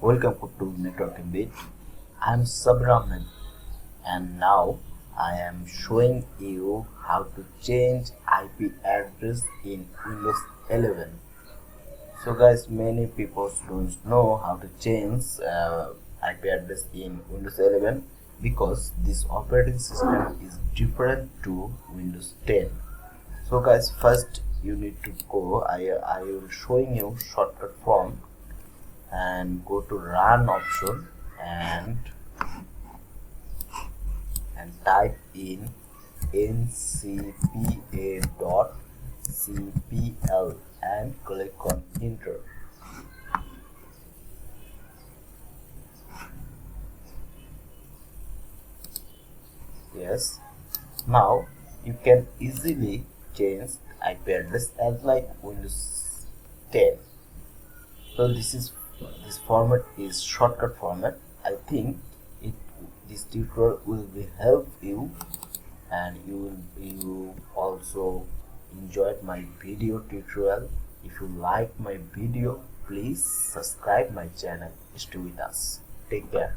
Welcome to Networking Bit. I'm Sabrahman and now I am showing you how to change IP address in Windows 11. So guys, many people don't know how to change IP address in Windows 11 because this operating system is different to Windows 10. So guys, first you need to go, I will showing you shortcut form and go to run option and type in ncpa.cpl and click on enter. Yes, now you can easily change IP address as like Windows 10. So this format is shortcut format. I think this tutorial will be help you and you also enjoyed my video tutorial. If you like my video, please subscribe my channel. Stay with us. Take care.